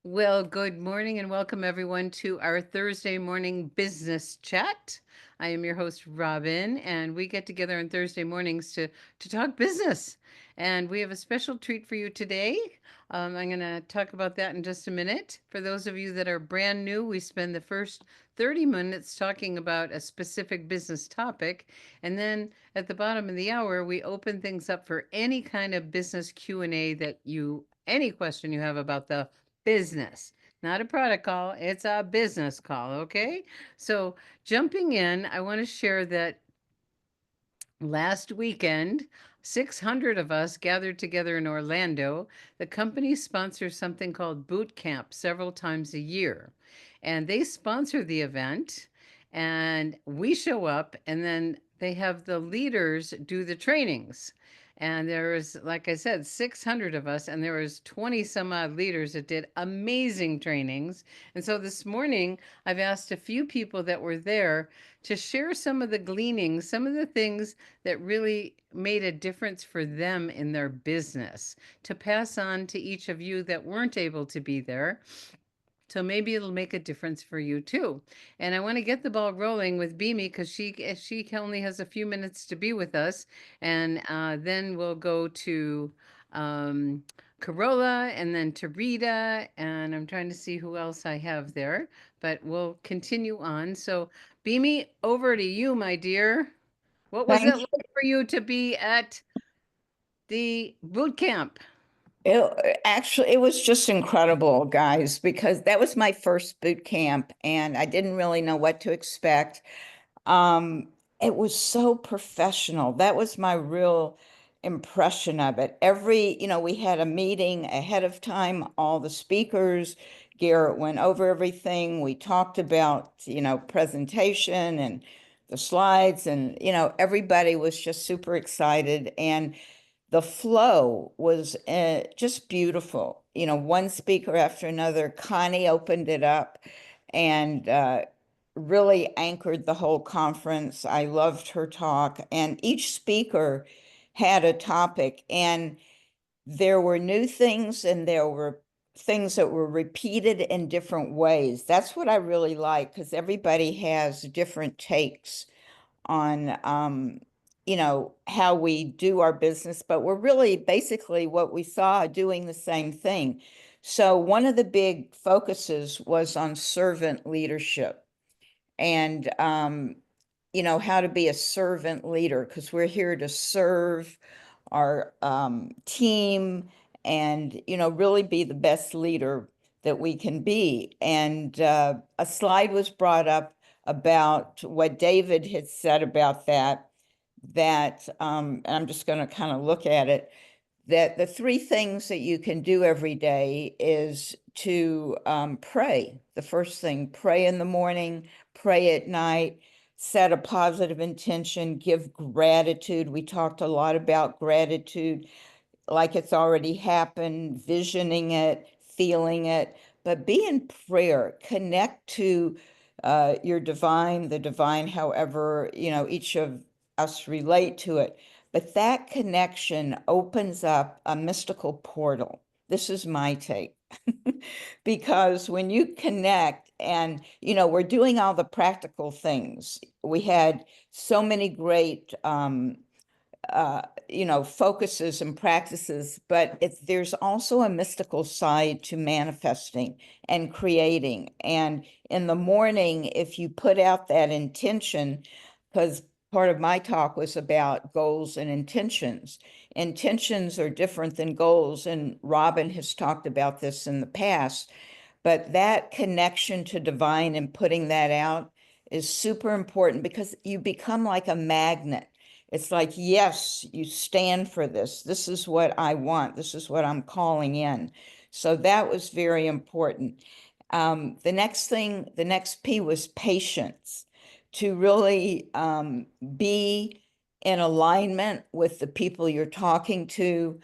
Well, good morning and welcome everyone to our Thursday morning business chat. I am your host, Robin, and we get together on Thursday mornings to talk business. And we have a special treat for you today. I'm going to talk about that in just a minute. For those of you that are brand new, we spend the first 30 minutes talking about a specific business topic, and then at the bottom of the hour, we open things up for any kind of business Q&A any question you have about the business, not a product call. It's a business call. Okay. So, jumping in, I want to share that last weekend, 600 of us gathered together in Orlando. The company sponsors something called Boot Camp several times a year. And they sponsor the event, and we show up, and then they have the leaders do the trainings. And there was, like I said, 600 of us, and there was 20 some odd leaders that did amazing trainings. And so this morning, I've asked a few people that were there to share some of the gleanings, some of the things that really made a difference for them in their business, to pass on to each of you that weren't able to be there. So maybe it'll make a difference for you too. And I want to get the ball rolling with Beamy because she only has a few minutes to be with us, and then we'll go to um, Corolla and then to Rita, and I'm trying to see who else I have there, but we'll continue on. So Beamy, over to you, my dear. What was it Thank like for you to be at the boot camp? it was just incredible, guys, because that was my first boot camp and I didn't really know what to expect. Um, it was so professional. That was my real impression of it. We had a meeting ahead of time, all the speakers, Garrett went over everything. We talked about, presentation and the slides, and, everybody was just super excited. And the flow was just beautiful. One speaker after another. Connie opened it up and really anchored the whole conference. I loved her talk, and each speaker had a topic, and there were new things and there were things that were repeated in different ways. That's what I really like because everybody has different takes on how we do our business, but we're really basically what we saw doing the same thing. So one of the big focuses was on servant leadership and how to be a servant leader, because we're here to serve our team and really be the best leader that we can be. And a slide was brought up about what David had said about that and I'm just going to kind of look at it, that the three things that you can do every day is to pray. The first thing, pray in the morning, pray at night, set a positive intention, give gratitude. We talked a lot about gratitude, like it's already happened, visioning it, feeling it, but be in prayer, connect to the divine, however, each of us relate to it. But that connection opens up a mystical portal. This is my take. Because when you connect and, we're doing all the practical things, we had so many great focuses and practices, but there's also a mystical side to manifesting and creating. And in the morning, if you put out that intention, because part of my talk was about goals and intentions. Intentions are different than goals, and Robin has talked about this in the past, but that connection to divine and putting that out is super important because you become like a magnet. It's like, yes, you stand for this. This is what I want. This is what I'm calling in. So that was very important. The next P was patience, to really be in alignment with the people you're talking to.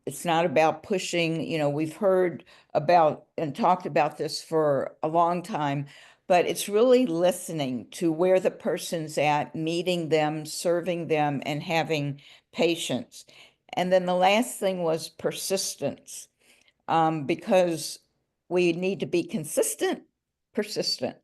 It's not about pushing, we've heard about and talked about this for a long time, but it's really listening to where the person's at, meeting them, serving them, and having patience. And then the last thing was persistence, because we need to be consistent, persistent.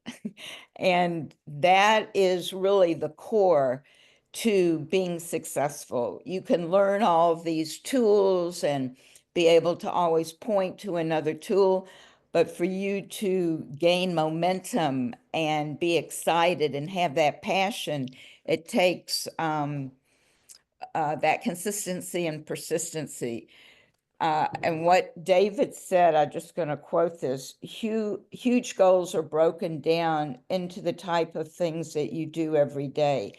And that is really the core to being successful. You can learn all of these tools and be able to always point to another tool, but for you to gain momentum and be excited and have that passion, it takes that consistency and persistency. And what David said, I'm just going to quote this: huge goals are broken down into the type of things that you do every day.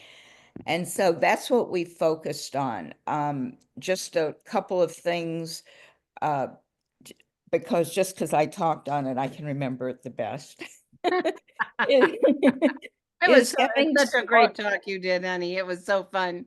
And so that's what we focused on. Just a couple of things, because I talked on it, I can remember it the best. It was Is so, having it's such a smart. great talk you did, honey. It was so fun.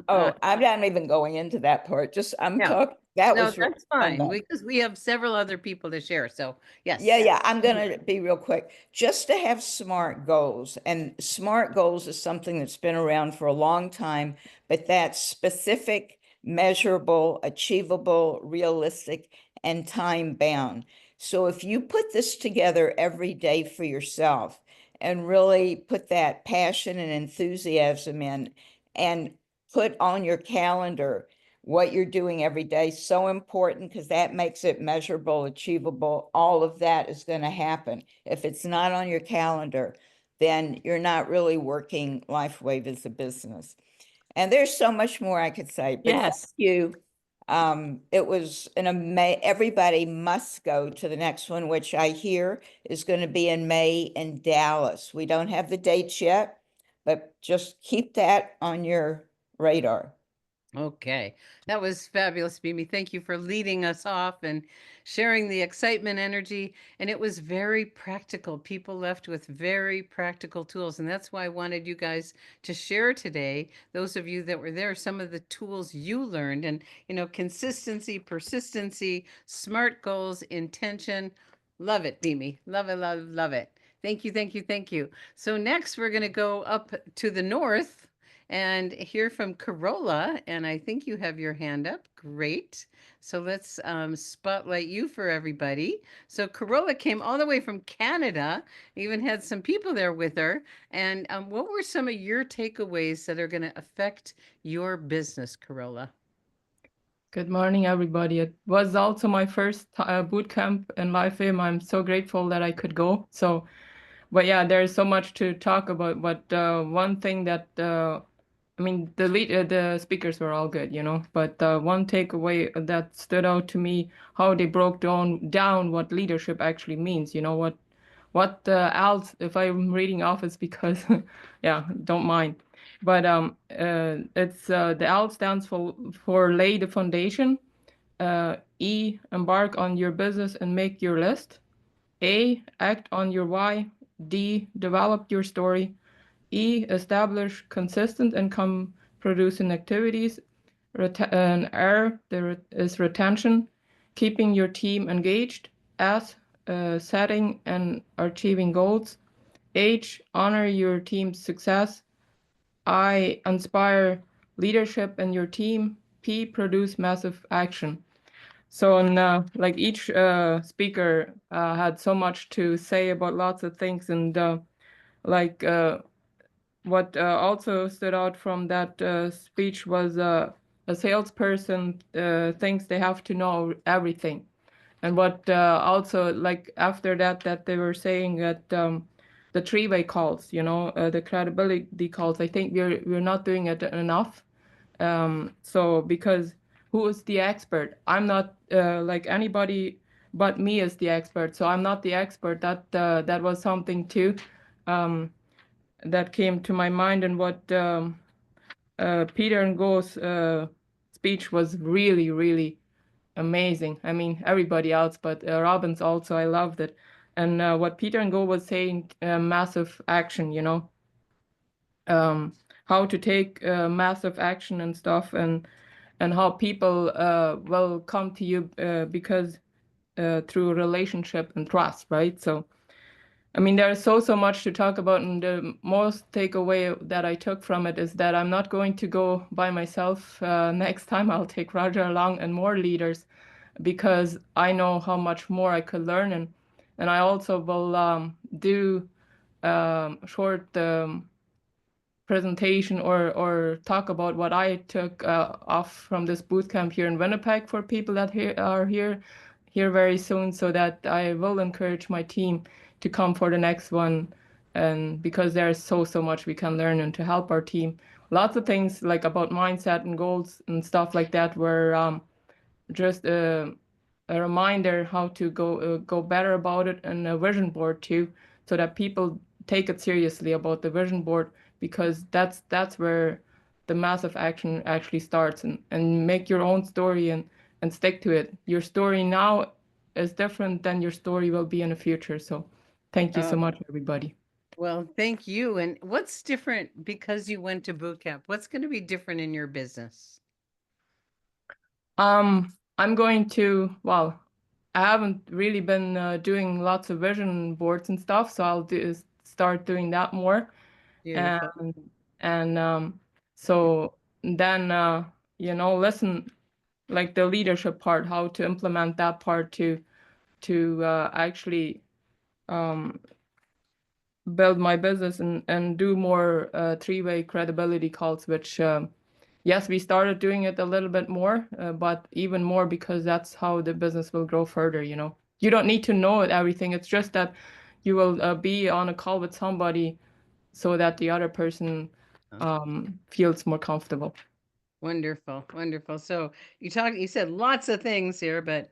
Oh, I'm not even going into that part. Just I'm No, talking. That no, was really that's fun fine though. because we have several other people to share. So Yeah, yes. yeah, I'm gonna be real quick. Just to have SMART goals, and SMART goals is something that's been around for a long time, but that's specific, measurable, achievable, realistic, and time bound. So if you put this together every day for yourself and really put that passion and enthusiasm in and put on your calendar what you're doing every day, so important, because that makes it measurable, achievable. All of that is going to happen. If it's not on your calendar, then you're not really working LifeWave as a business. And there's so much more I could say, but thank Yes. you. It was an everybody must go to the next one, which I hear is going to be in May in Dallas. We don't have the dates yet, but just keep that on your radar. Okay, that was fabulous, Mimi. Thank you for leading us off and sharing the excitement, energy. And it was very practical. People left with very practical tools. And that's why I wanted you guys to share today, those of you that were there, some of the tools you learned. And, consistency, persistency, SMART goals, intention. Love it, Mimi. Love it, love, love it. Thank you, thank you, thank you. So next, we're going to go up to the north and hear from Corolla. And I think you have your hand up. Great. So let's spotlight you for everybody. So Corolla came all the way from Canada, even had some people there with her. And what were some of your takeaways that are going to affect your business, Corolla? Good morning, everybody. It was also my first boot camp in LifeAim. I'm so grateful that I could go. But yeah, there's so much to talk about. But one thing that I mean, the speakers were all good, But one takeaway that stood out to me, how they broke down what leadership actually means. What ALS, if I'm reading off, it's because, yeah, don't mind. But it's the AL stands for lay the foundation. E, embark on your business and make your list. A, act on your why. D, develop your story. E, establish consistent income producing activities. And R, there is retention, keeping your team engaged. S, setting and achieving goals. H, honor your team's success. I, inspire leadership in your team. P, produce massive action. So, and like each speaker had so much to say about lots of things, and like what also stood out from that speech was a salesperson thinks they have to know everything. And what also, like after that they were saying that the three-way calls, the credibility calls, I think we're not doing it enough. So because who is the expert? I'm not like anybody but me is the expert. So I'm not the expert. That was something too that came to my mind. And what Peter and Go's speech was really, really amazing. I mean, everybody else, but Robbins also, I loved it. And what Peter and Go was saying, massive action, how to take massive action and stuff, and how people will come to you because through relationship and trust, right? So I mean, there's so much to talk about, and the most takeaway that I took from it is that I'm not going to go by myself. Next time I'll take Roger along and more leaders, because I know how much more I could learn. And I also will do short presentation or talk about what I took off from this boot camp here in Winnipeg for people that are here very soon, so that I will encourage my team to come for the next one, and because there's so much we can learn and to help our team. Lots of things like about mindset and goals and stuff like that were just a reminder how to go better about it, and a vision board too, so that people take it seriously about the vision board, because that's where the massive action actually starts, and make your own story and stick to it. Your story now is different than your story will be in the future. So thank you so Oh, much, everybody. well, thank you. And what's different because you went to boot camp? What's going to be different in your business? I'm going to, well, I haven't really been doing lots of vision boards and stuff, so I'll start doing that more. Beautiful. And so then listen, like the leadership part, how to implement that part to actually um, build my business and do more three-way credibility calls, which yes, we started doing it a little bit more, but even more, because that's how the business will grow further. You don't need to know everything. It's just that you will be on a call with somebody so that the other person feels more comfortable. Wonderful, wonderful. So you said lots of things here, but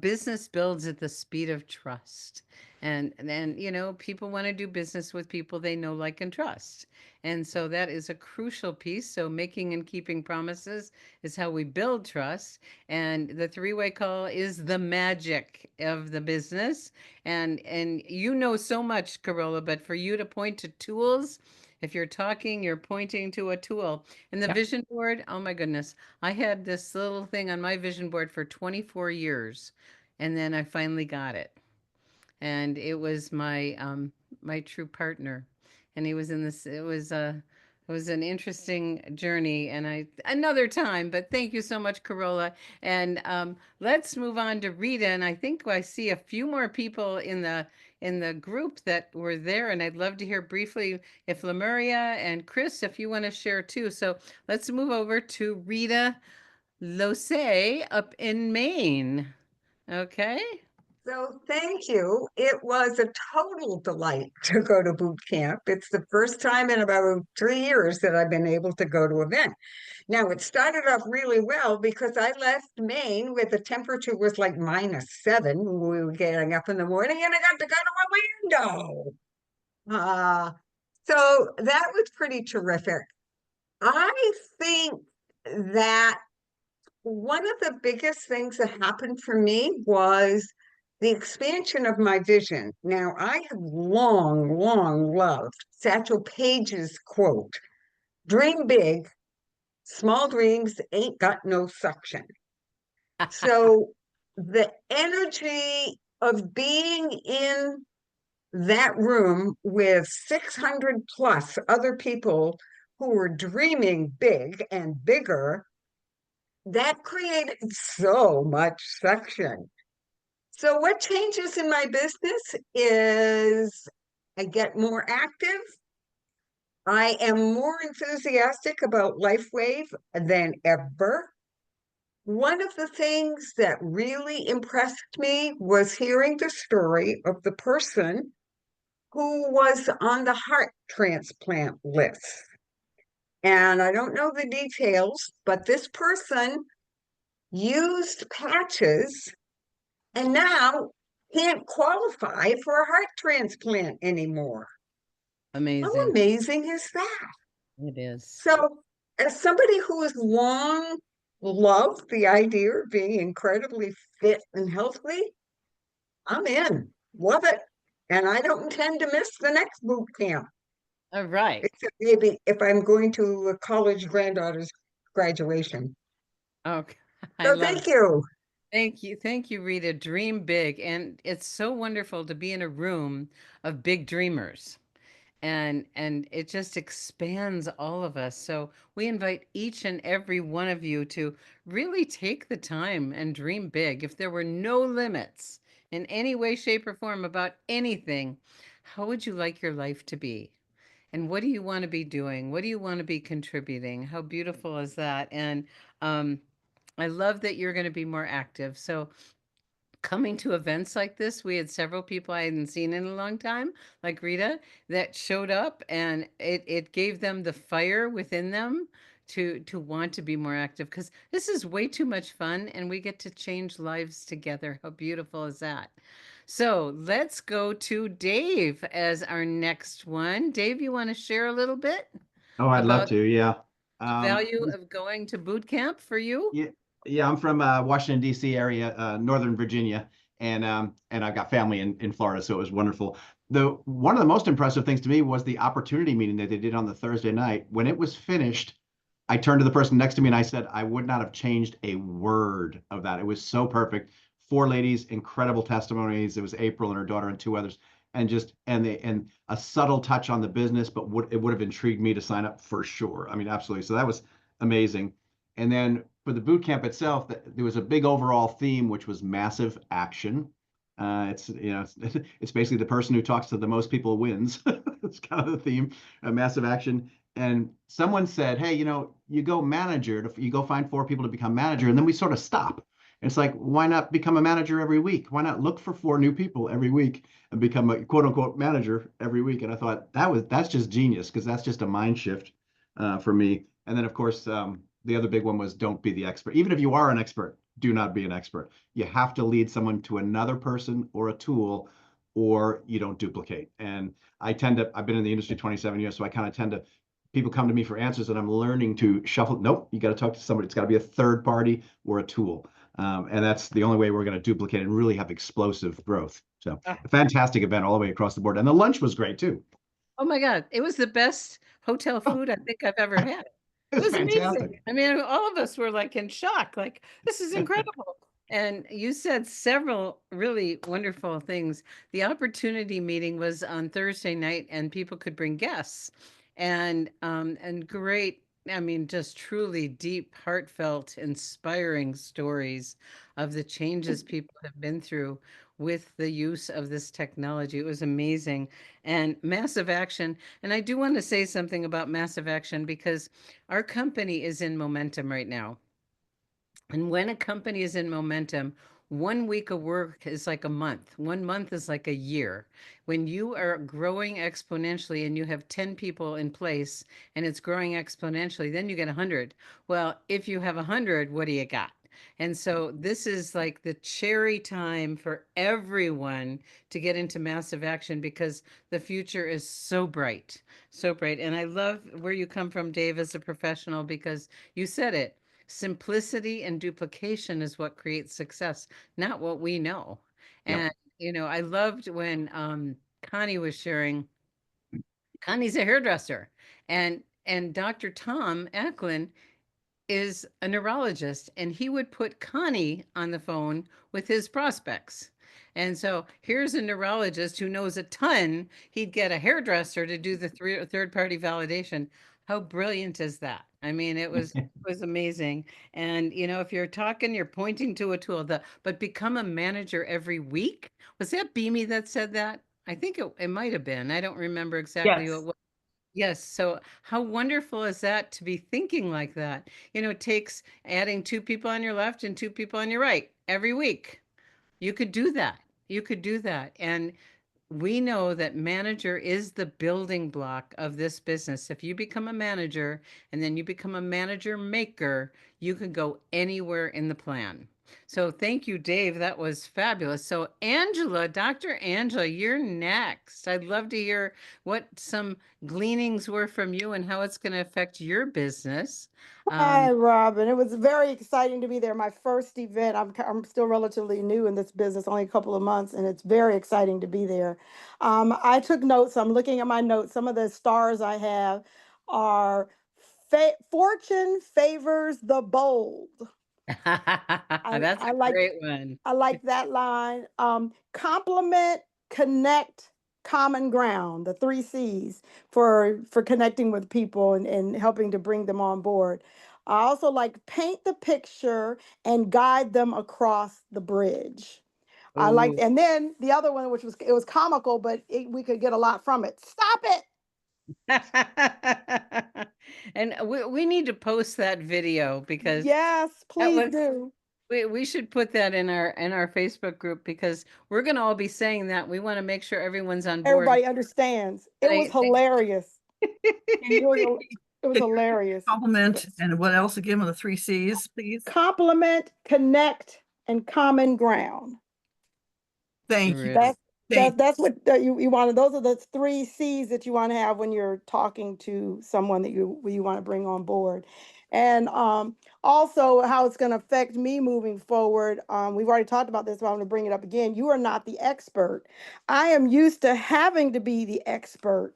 business builds at the speed of trust. And then, people want to do business with people they know, like, and trust. And so that is a crucial piece. So making and keeping promises is how we build trust. And the three-way call is the magic of the business. And you know so much, Carola, but for you to point to tools, if you're talking, you're pointing to a tool. And the Yeah. vision board, oh my goodness. I had this little thing on my vision board for 24 years, and then I finally got it. And it was my true partner. And he was in this it was an interesting journey, and another time, but thank you so much, Carola. And let's move on to Rita. And I think I see a few more people in the group that were there, and I'd love to hear briefly if Lemuria and Chris, if you want to share too. So let's move over to Rita Losay up in Maine. Okay. So thank you. It was a total delight to go to boot camp. It's the first time in about 3 years that I've been able to go to an event. Now, it started off really well because I left Maine with the temperature was like -7 when we were getting up in the morning, and I got to go to Orlando. So that was pretty terrific. I think that one of the biggest things that happened for me was the expansion of my vision. Now, I have long loved Satchel Paige's quote, "Dream big, small dreams ain't got no suction." So the energy of being in that room with 600 plus other people who were dreaming big and bigger, that created so much suction. So what changes in my business is I get more active. I am more enthusiastic about LifeWave than ever. One of the things that really impressed me was hearing the story of the person who was on the heart transplant list. And I don't know the details, but this person used patches and now can't qualify for a heart transplant anymore. How Amazing. amazing is that? It is. So, as somebody who has long loved the idea of being incredibly fit and healthy, I'm in. Love it. And I don't intend to miss the next boot camp, All right. except maybe if I'm going to a college granddaughter's graduation. Okay. I So, love thank it. you. Thank you, Rita. Dream big. And it's so wonderful to be in a room of big dreamers. And it just expands all of us. So we invite each and every one of you to really take the time and dream big. If there were no limits, in any way, shape, or form about anything, how would you like your life to be? And what do you want to be doing? What do you want to be contributing? How beautiful is that? And um, I love that you're going to be more active. So coming to events like this, we had several people I hadn't seen in a long time, like Rita, that showed up, and it gave them the fire within them to want to be more active, because this is way too much fun and we get to change lives together. How beautiful is that? So let's go to Dave as our next one. Dave, you want to share a little bit Oh, I'd love about to. Yeah. the value of going to boot camp for you? Yeah, yeah. I'm from Washington D.C. area, Northern Virginia, and I've got family in Florida, so it was wonderful. The one of the most impressive things to me was the opportunity meeting that they did on the Thursday night. When it was finished, I turned to the person next to me and I said, I would not have changed a word of that. It was so perfect. Four ladies, incredible testimonies. It was April and her daughter and two others, and a subtle touch on the business, but it would have intrigued me to sign up for sure. I mean, absolutely. So that was amazing. And then for the boot camp itself, there was a big overall theme, which was massive action. It's basically the person who talks to the most people wins. It's kind of the theme, massive action. And someone said, hey, you go manager, you go find four people to become manager, and then we sort of stop. And it's like, why not become a manager every week? Why not look for four new people every week and become a quote unquote manager every week? And I thought that's just genius, because that's just a mind shift for me. And then of course, the other big one was don't be the expert. Even if you are an expert, do not be an expert. You have to lead someone to another person or a tool, or you don't duplicate. And I've been in the industry 27 years, so I kind of tend to, people come to me for answers and I'm learning to shuffle. Nope, you got to talk to somebody. It's got to be a third party or a tool. And that's the only way we're going to duplicate and really have explosive growth. So a fantastic event all the way across the board. And the lunch was great too. Oh my God, it was the best hotel food I think I've ever had. It was amazing. Fantastic. I mean, all of us were like in shock, like, this is incredible. And you said several really wonderful things. The opportunity meeting was on Thursday night and people could bring guests, and great, I mean, just truly deep, heartfelt, inspiring stories of the changes people have been through with the use of this technology. It was amazing. And massive action. And I do want to say something about massive action, because our company is in momentum right now. And when a company is in momentum, 1 week of work is like a month. 1 month is like a year. When you are growing exponentially and you have 10 people in place and it's growing exponentially, then you get 100. Well, if you have 100, what do you got? And so this is like the cherry time for everyone to get into massive action, because the future is so bright, so bright. And I love where you come from, Dave, as a professional, because you said it. Simplicity and duplication is what creates success, not what we know. Yep. And I loved when Connie was sharing. Connie's a hairdresser, and Dr. Tom Eklund is a neurologist, and he would put Connie on the phone with his prospects. And so here's a neurologist who knows a ton. He'd get a hairdresser to do the third party validation. How brilliant is that? I mean, it was amazing. And if you're talking, you're pointing to a tool, but become a manager every week. Was that Beamy that said that? I think it might have been. I don't remember exactly who Yes. it was. Yes. So how wonderful is that to be thinking like that? It takes adding two people on your left and two people on your right every week. You could do that. You could do that. And we know that manager is the building block of this business. If you become a manager and then you become a manager maker, you can go anywhere in the plan. So thank you, Dave. That was fabulous. So Angela, Dr. Angela, you're next. I'd love to hear what some gleanings were from you and how it's going to affect your business. Hi, Robin. It was very exciting to be there. My first event. I'm still relatively new in this business, only a couple of months, and it's very exciting to be there. I took notes. I'm looking at my notes. Some of the stars I have are fortune favors the bold. That's I a like great one. I like that line. Compliment, connect, common ground, the 3 C's for connecting with people and helping to bring them on board. I also like paint the picture and guide them across the bridge. I liked, Ooh. and then the other one, which was, it was comical, but we could get a lot from it. Stop it. And we need to post that video because Yes, that please was do. we should put that in our Facebook group because we're gonna all be saying that. We want to make sure everyone's on board. Everybody understands. It was They- hilarious. It was, it was hilarious. Compliment, and what else again with the 3 C's, please? Compliment, connect, and common ground. Thank you. Really. That's what you wanted. Those are the 3 C's that you want to have when you're talking to someone that you want to bring on board. And also how it's going to affect me moving forward. We've already talked about this, but I'm going to bring it up again. You are not the expert. I am used to having to be the expert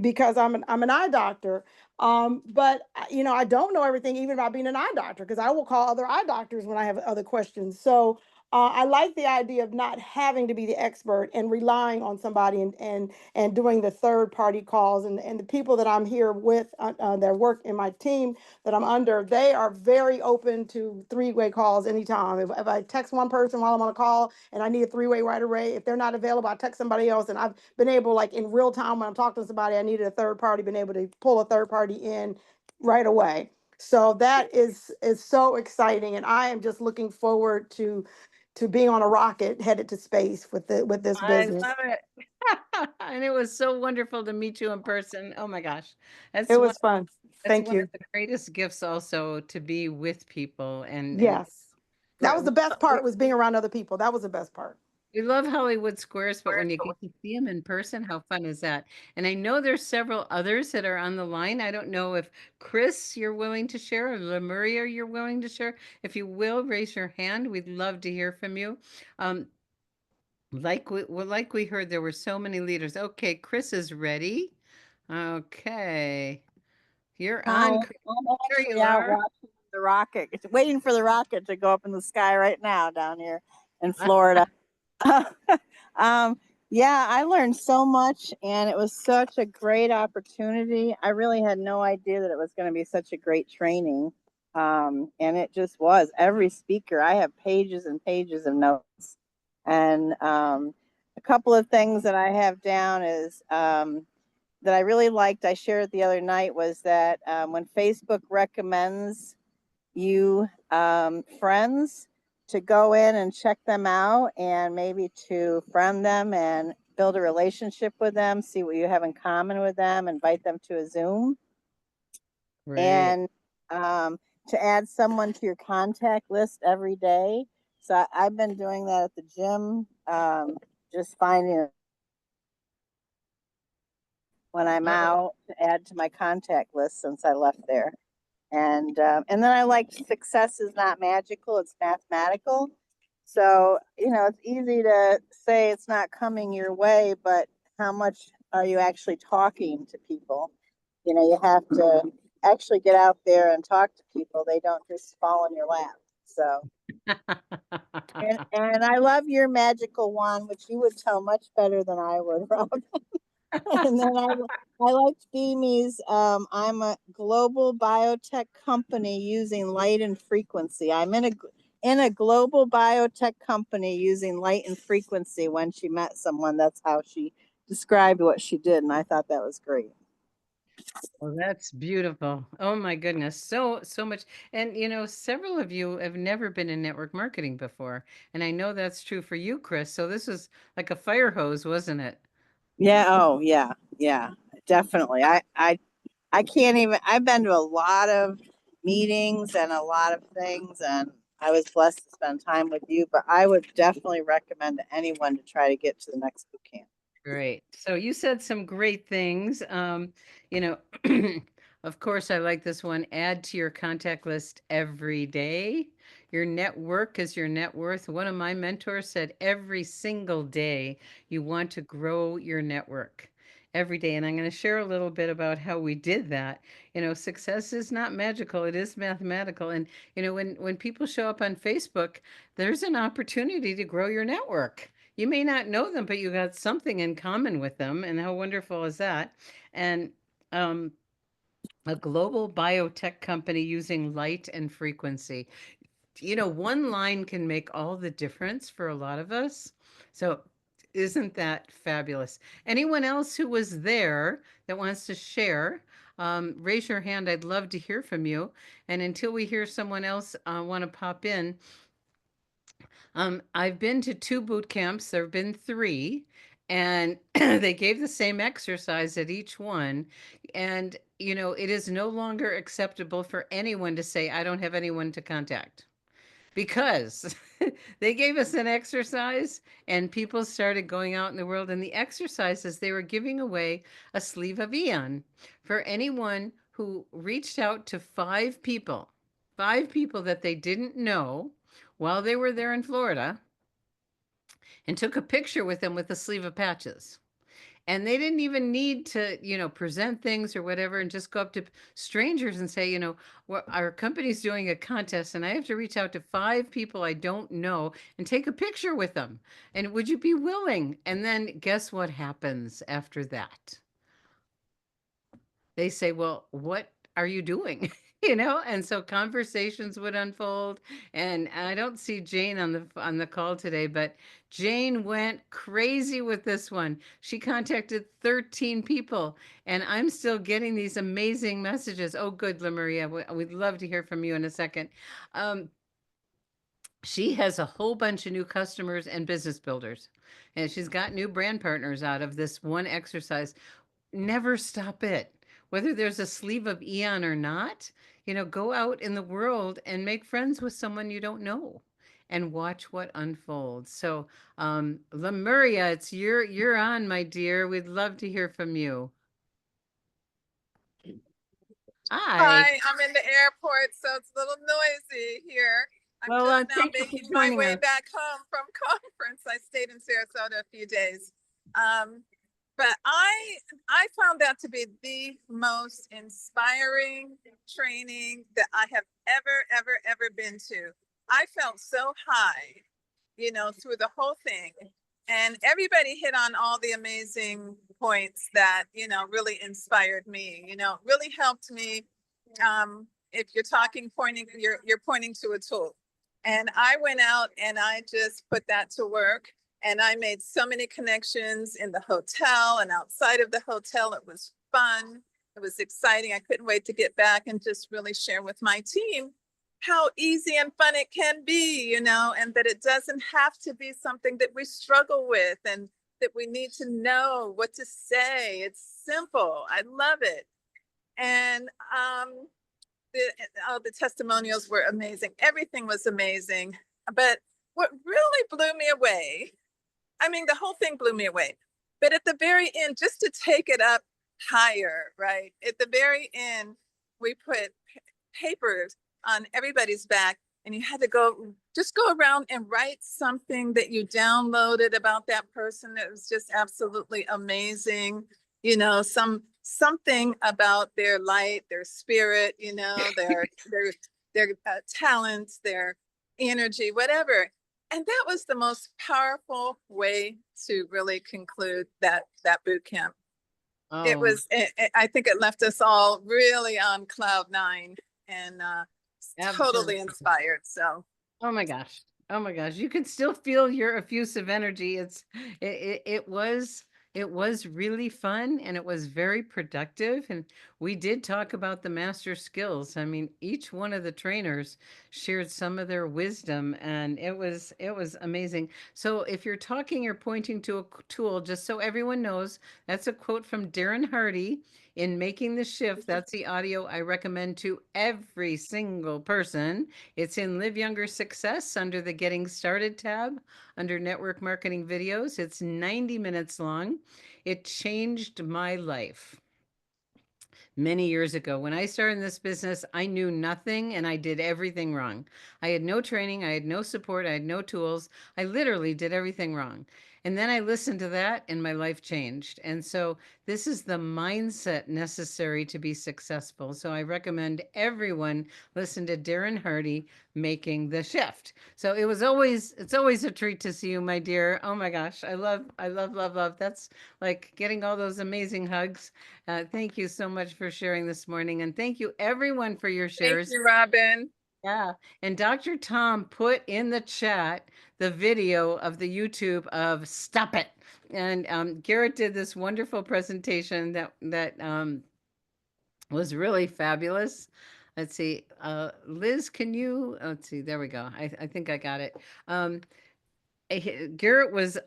because I'm an eye doctor. But I don't know everything even about being an eye doctor because I will call other eye doctors when I have other questions. So I like the idea of not having to be the expert and relying on somebody and doing the third party calls and the people that I'm here with that work in my team that I'm under, they are very open to 3-way calls anytime. If I text one person while I'm on a call and I need a 3-way right away, if they're not available, I text somebody else. And I've been able, like in real time when I'm talking to somebody, I needed a third party, been able to pull a third party in right away. So that is so exciting. And I am just looking forward to being on a rocket headed to space with this I business. love it. And it was so wonderful to meet you in person. Oh my gosh. That's It one, was fun. that's Thank one you. of the greatest gifts also to be with people and Yes. That for- was the best part, was being around other people. That was the best part. we love Hollywood Squares, but when you get to see them in person, how fun is that? And I know there's several others that are on the line. I don't know if Chris, you're willing to share, or Lemuria, you're willing to share. If you will, raise your hand. We'd love to hear from you. Like we heard, there were so many leaders. Okay, Chris is ready. Okay, you're Hi, on. I'm There you actually out are. watching the rocket, waiting for the rocket to go up in the sky right now down here in Florida. Yeah, I learned so much and it was such a great opportunity. I really had no idea that it was going to be such a great training. And it just was. Every speaker, I have pages and pages of notes. And a couple of things that I have down is that I really liked, I shared the other night, was that when Facebook recommends you friends, to go in and check them out and maybe to friend them and build a relationship with them, see what you have in common with them, invite them to a Zoom. Great. And to add someone to your contact list every day. So I've been doing that at the gym, just finding when I'm out to add to my contact list since I left there. And then I liked success is not magical, it's mathematical. So, it's easy to say it's not coming your way, but how much are you actually talking to people? You have to actually get out there and talk to people. They don't just fall in your lap. So, and I love your magical wand, which you would tell much better than I would, Rob. And then I liked Beamy's. I'm a global biotech company using light and frequency. I'm in a global biotech company using light and frequency. When she met someone, that's how she described what she did, and I thought that was great. Well, that's beautiful. Oh my goodness. So much. And several of you have never been in network marketing before. And I know that's true for you, Chris. So this was like a fire hose, wasn't it? Yeah. Oh, yeah. Yeah, definitely. I can't even, I've been to a lot of meetings and a lot of things, and I was blessed to spend time with you, but I would definitely recommend to anyone to try to get to the next boot camp. Great. So you said some great things. Of course, I like this one. Add to your contact list every day. Your network is your net worth. One of my mentors said every single day you want to grow your network every day. And I'm going to share a little bit about how we did that. Success is not magical. It is mathematical. And, when people show up on Facebook, there's an opportunity to grow your network. You may not know them, but you got something in common with them. And how wonderful is that? And a global biotech company using light and frequency. you know, one line can make all the difference for a lot of us. So isn't that fabulous? Anyone else who was there that wants to share, raise your hand. I'd love to hear from you. And until we hear someone else want to pop in, I've been to 2 boot camps. There have been 3, and they gave the same exercise at each one. And, you know, it is no longer acceptable for anyone to say, I don't have anyone to contact, because they gave us an exercise and people started going out in the world. And the exercises, they were giving away a sleeve of Eon for anyone who reached out to 5 people that they didn't know while they were there in Florida, and took a picture with them with a sleeve of patches. And they didn't even need to, you know, present things or whatever, and just go up to strangers and say, you know, well, our company's doing a contest and I have to reach out to 5 people I don't know and take a picture with them. And would you be willing? And then guess what happens after that? They say, well, what are you doing? You know, and so conversations would unfold. And I don't see Jane on the call today, but Jane went crazy with this one. She contacted 13 people, and I'm still getting these amazing messages. Oh, good, LaMaria. We'd love to hear from you in a second. She has a whole bunch of new customers and business builders, and she's got new brand partners out of this one exercise. Never stop it. Whether there's a sleeve of Eon or not, you know, go out in the world and make friends with someone you don't know and watch what unfolds. So, Lemuria, it's you're on, my dear. We'd love to hear from you. Hi. Hi, I'm in the airport, so it's a little noisy here. I'm Well, just now thank you for making my joining way us. back home from conference. I stayed in Sarasota a few days. But I found that to be the most inspiring training that I have ever been to. I felt so high, you know, through the whole thing. And everybody hit on all the amazing points that, you know, really inspired me, you know, really helped me. If you're talking pointing, you're pointing to a tool. And I went out and I just put that to work. And I made so many connections in the hotel and outside of the hotel. It was fun. It was exciting. I couldn't wait to get back and just really share with my team how easy and fun it can be, you know, and that it doesn't have to be something that we struggle with and that we need to know what to say. It's simple. I love it. And the testimonials were amazing. Everything was amazing. But what really blew me away, I mean, the whole thing blew me away. But at the very end, just to take it up higher, right? At the very end, we put papers on everybody's back, and you had to go around and write something that you downloaded about that person that was just absolutely amazing. You know, something about their light, their spirit, you know, their talents, their energy, whatever. And that was the most powerful way to really conclude that boot camp. It Oh, was, I think it left us all really on cloud 9 and totally absolutely. inspired. So, Oh my gosh. Oh my gosh. You can still feel your effusive energy. It was really fun, and it was very productive. And we did talk about the master skills. I mean, each one of the trainers shared some of their wisdom, and it was amazing. So if you're talking or pointing to a tool, just so everyone knows, that's a quote from Darren Hardy in Making the Shift. That's the audio I recommend to every single person. It's in Live Younger Success under the Getting Started tab under Network Marketing Videos. It's 90 minutes long. It changed my life many years ago. When I started in this business, I knew nothing and I did everything wrong. I had no training, I had no support, I had no tools. I literally did everything wrong. And then I listened to that and my life changed. And so this is the mindset necessary to be successful. So I recommend everyone listen to Darren Hardy, Making the Shift. So it's always a treat to see you, my dear. Oh my gosh, I love. That's like getting all those amazing hugs. Thank you so much for sharing this morning. And thank you everyone for your thank shares. you, Robin. Yeah. And Dr. Tom put in the chat the video of the YouTube of Stop It. And Garrett did this wonderful presentation that was really fabulous. Let's see. Liz, can you, let's see, there we go. I think I got it. Garrett was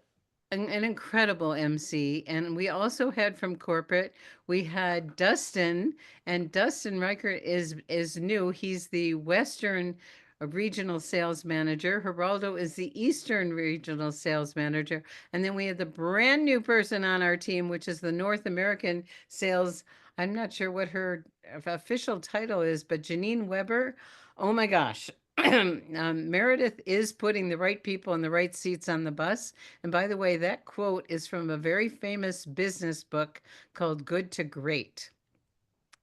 an incredible MC. And we also had from corporate, we had Dustin, and Dustin Reichert is new. He's the Western regional sales manager. Geraldo is the Eastern regional sales manager. And then we had the brand new person on our team, which is the North American sales. I'm not sure what her official title is, but Janine Weber. Oh my gosh. Meredith is putting the right people in the right seats on the bus. And by the way, that quote is from a very famous business book called Good to Great.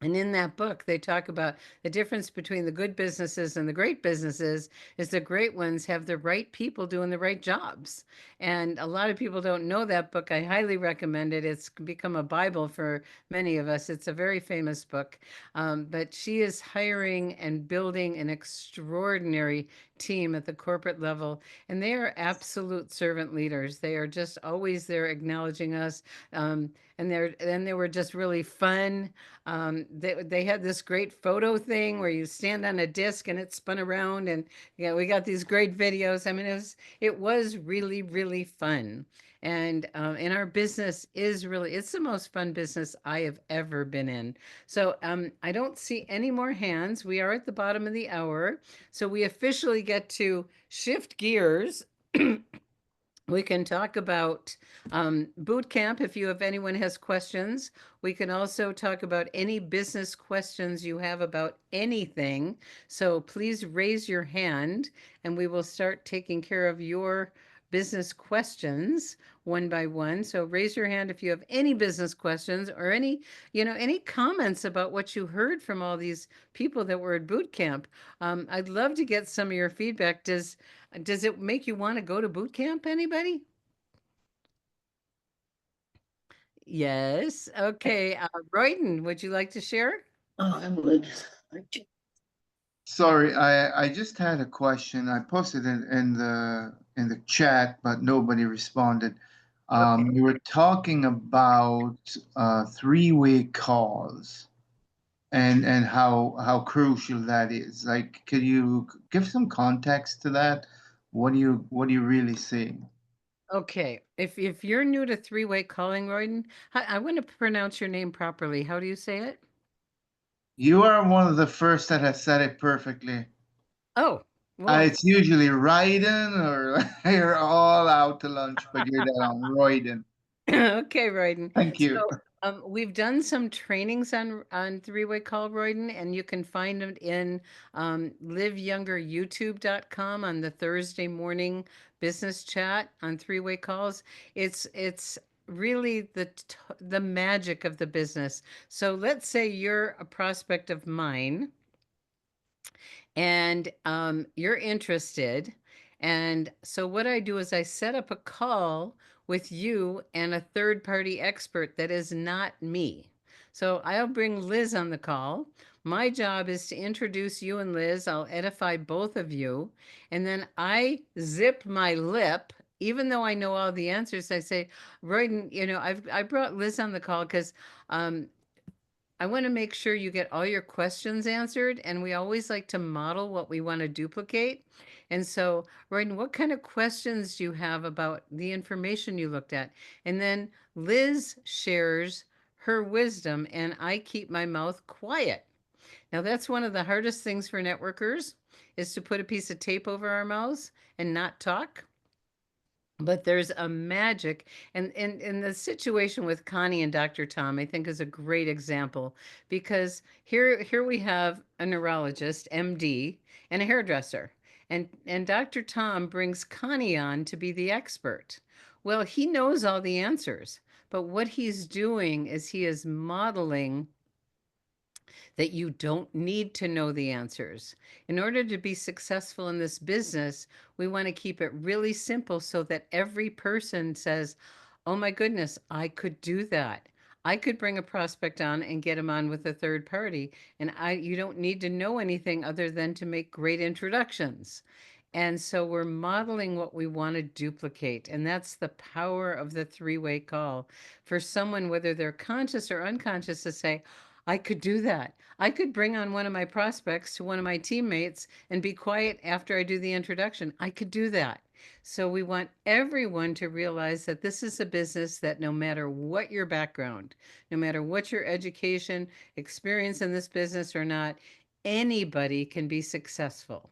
And in that book, they talk about the difference between the good businesses and the great businesses is the great ones have the right people doing the right jobs. And a lot of people don't know that book. I highly recommend it. It's become a Bible for many of us. It's a very famous book. But she is hiring and building an extraordinary team at the corporate level. And they are absolute servant leaders. They are just always there acknowledging us. And they were just really fun. They had this great photo thing where you stand on a disc and it spun around, and yeah, we got these great videos. I mean, it was really, really fun. And our business is really, it's the most fun business I have ever been in. So I don't see any more hands. We are at the bottom of the hour. So we officially get to shift gears. We can talk about boot camp if anyone has questions. We can also talk about any business questions you have about anything. So please raise your hand and we will start taking care of your business questions one by one. So raise your hand if you have any business questions or any comments about what you heard from all these people that were at boot camp. I'd love to get some of your feedback. Does it make you want to go to boot camp, anybody? Yes. Okay. Royden, would you like to share? Oh, I would. Sorry, I just had a question. I posted it in the chat, but nobody responded. You were talking about three-way calls and how crucial that is. Like, could you give some context to that? What do you really see? Okay. If you're new to three-way calling, Royden, I want to pronounce your name properly. How do you say it? You are one of the first that has said it perfectly. Oh, well, It's usually Ryden or you're all out to lunch, but you're that on Royden. okay, Royden. Thank you. So, we've done some trainings on three-way call, Royden, and you can find them in liveyoungeryoutube.com on the Thursday morning business chat on three-way calls. It's really the magic of the business. So let's say you're a prospect of mine and you're interested. And so what I do is I set up a call with you and a third-party expert that is not me. So I'll bring Liz on the call. My job is to introduce you and Liz. I'll edify both of you. And then I zip my lip. Even though I know all the answers, I say, Royden, I brought Liz on the call because I want to make sure you get all your questions answered, and we always like to model what we want to duplicate. And so, Royden, what kind of questions do you have about the information you looked at? And then Liz shares her wisdom, and I keep my mouth quiet. Now, that's one of the hardest things for networkers is to put a piece of tape over our mouths and not talk. But there's a magic, and in the situation with Connie and Dr. Tom, I think is a great example because here we have a neurologist, MD, and a hairdresser, and Dr. Tom brings Connie on to be the expert. Well, he knows all the answers, but what he's doing is he is modeling that you don't need to know the answers. In order to be successful in this business, we want to keep it really simple so that every person says, oh my goodness, I could do that. I could bring a prospect on and get him on with a third party. And you don't need to know anything other than to make great introductions. And so we're modeling what we want to duplicate. And that's the power of the three-way call for someone, whether they're conscious or unconscious, to say, I could do that. I could bring on one of my prospects to one of my teammates and be quiet after I do the introduction. I could do that. So we want everyone to realize that this is a business that no matter what your background, no matter what your education, experience in this business or not, anybody can be successful.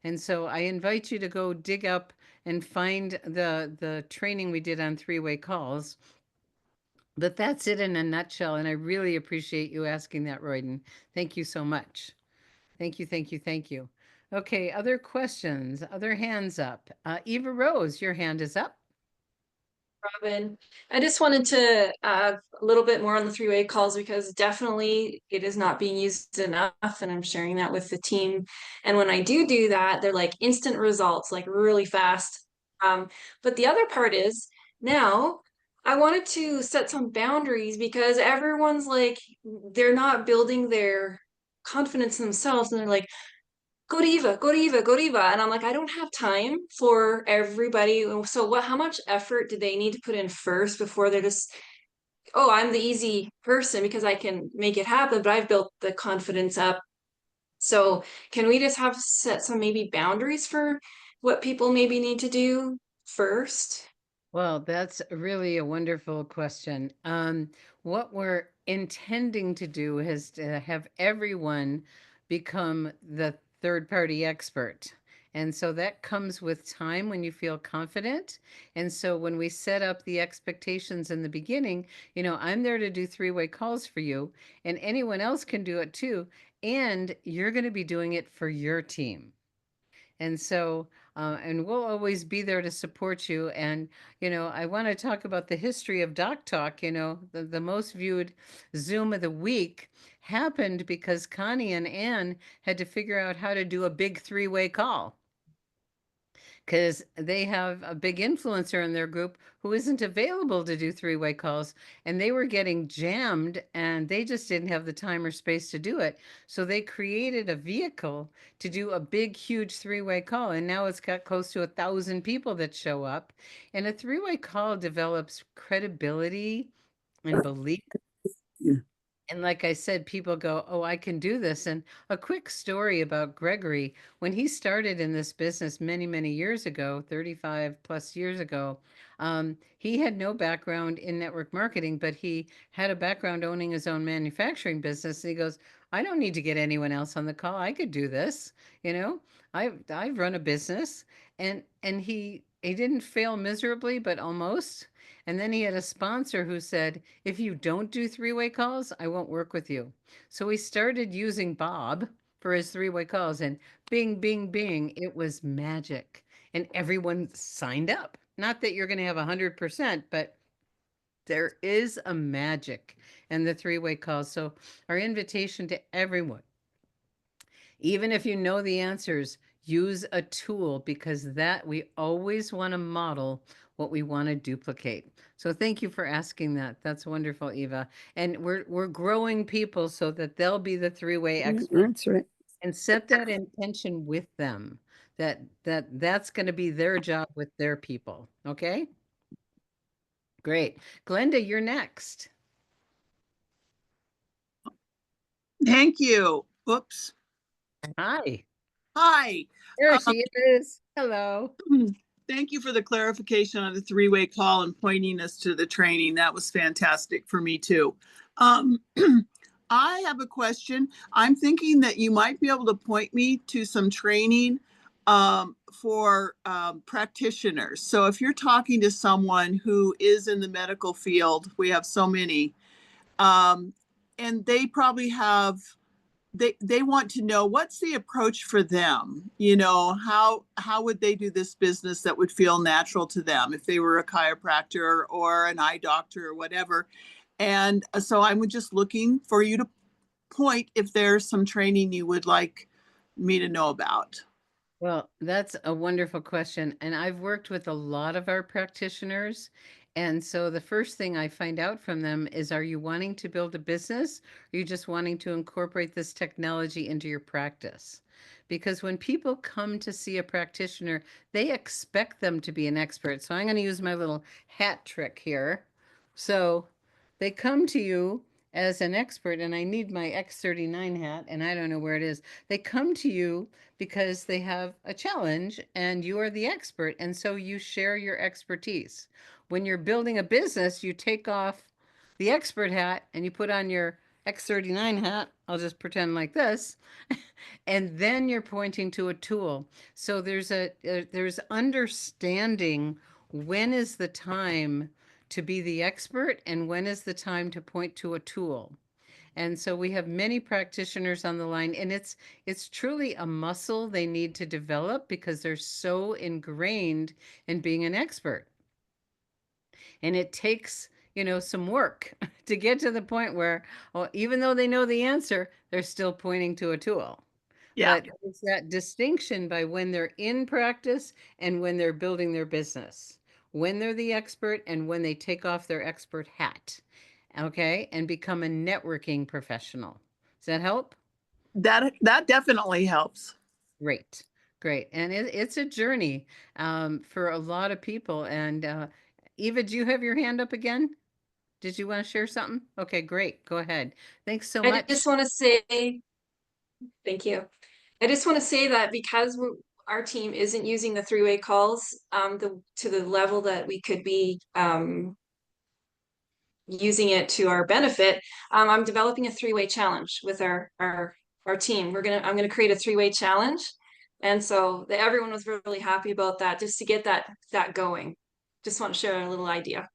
And so I invite you to go dig up and find the training we did on three-way calls. But that's it in a nutshell. And I really appreciate you asking that, Royden. Thank you so much. Thank you, thank you, thank you. Okay, other questions, other hands up. Eva Rose, your hand is up. Robin, I just wanted to add a little bit more on the three-way calls because definitely it is not being used enough, and I'm sharing that with the team. And when I do that, they're like instant results, like really fast. But the other part is now I wanted to set some boundaries because everyone's like, they're not building their confidence in themselves, and they're like, go to Eva, go to Eva, go to Eva. And I'm like, I don't have time for everybody. So how much effort do they need to put in first before they're just, oh, I'm the easy person because I can make it happen, but I've built the confidence up. So can we just set some maybe boundaries for what people maybe need to do first? Well, that's really a wonderful question. What we're intending to do is to have everyone become the third party expert. And so that comes with time when you feel confident. And so when we set up the expectations in the beginning, I'm there to do three-way calls for you, and anyone else can do it too. And you're going to be doing it for your team. And so, and we'll always be there to support you. And, I want to talk about the history of Doc Talk. The most viewed Zoom of the week happened because Connie and Ann had to figure out how to do a big three-way call, because they have a big influencer in their group who isn't available to do three-way calls, and they were getting jammed and they just didn't have the time or space to do it. So they created a vehicle to do a big, huge three-way call, and now it's got close to 1,000 people that show up. And a three-way call develops credibility and belief. And like I said, people go, oh, I can do this. And a quick story about Gregory. When he started in this business many, many years ago, 35 plus years ago, he had no background in network marketing, but he had a background owning his own manufacturing business. And he goes, I don't need to get anyone else on the call. I could do this. I've run a business. And he didn't fail miserably, but almost. And then he had a sponsor who said, if you don't do three-way calls, I won't work with you. So he started using Bob for his three-way calls, and bing, bing, bing, it was magic. And everyone signed up. Not that you're going to have 100%, but there is a magic in the three-way calls. So our invitation to everyone, even if you know the answers, use a tool, because that we always want to model what we want to duplicate. So thank you for asking that. That's wonderful, Eva. And we're growing people so that they'll be the three-way experts. That's right. And set that intention with them, that's going to be their job with their people. Okay? Great. Glenda, you're next. Thank you. Oops. Hi. Hi. There she is. Hello. Thank you for the clarification on the three-way call and pointing us to the training. That was fantastic for me too. I have a question. I'm thinking that you might be able to point me to some training for practitioners. So if you're talking to someone who is in the medical field, we have so many, and they probably have, they want to know what's the approach for them. How would they do this business that would feel natural to them if they were a chiropractor or an eye doctor or whatever. And so I'm just looking for you to point if there's some training you would like me to know about. Well, that's a wonderful question. And I've worked with a lot of our practitioners. And so the first thing I find out from them is, are you wanting to build a business? Or are you just wanting to incorporate this technology into your practice? Because when people come to see a practitioner, they expect them to be an expert. So I'm going to use my little hat trick here. So they come to you as an expert, and I need my X39 hat, and I don't know where it is. They come to you because they have a challenge and you are the expert. And so you share your expertise. When you're building a business, you take off the expert hat and you put on your X39 hat. I'll just pretend like this. And then you're pointing to a tool. So there's understanding when is the time to be the expert and when is the time to point to a tool. And so we have many practitioners on the line, and it's truly a muscle they need to develop because they're so ingrained in being an expert. And it takes, some work to get to the point where, well, even though they know the answer, they're still pointing to a tool. Yeah. But it's that distinction by when they're in practice and when they're building their business, when they're the expert and when they take off their expert hat, okay, and become a networking professional. Does that help? That definitely helps. Great, great. And it's a journey for a lot of people. And Eva, do you have your hand up again? Did you want to share something? Okay, great. Go ahead. Thanks so I much. just want to say, thank you. I just want to say that because our team isn't using the three-way calls to the level that we could be using it to our benefit, I'm developing a three-way challenge with our team. I'm gonna create a three-way challenge, and so everyone was really happy about that, just to get that going. Just want to share a little idea.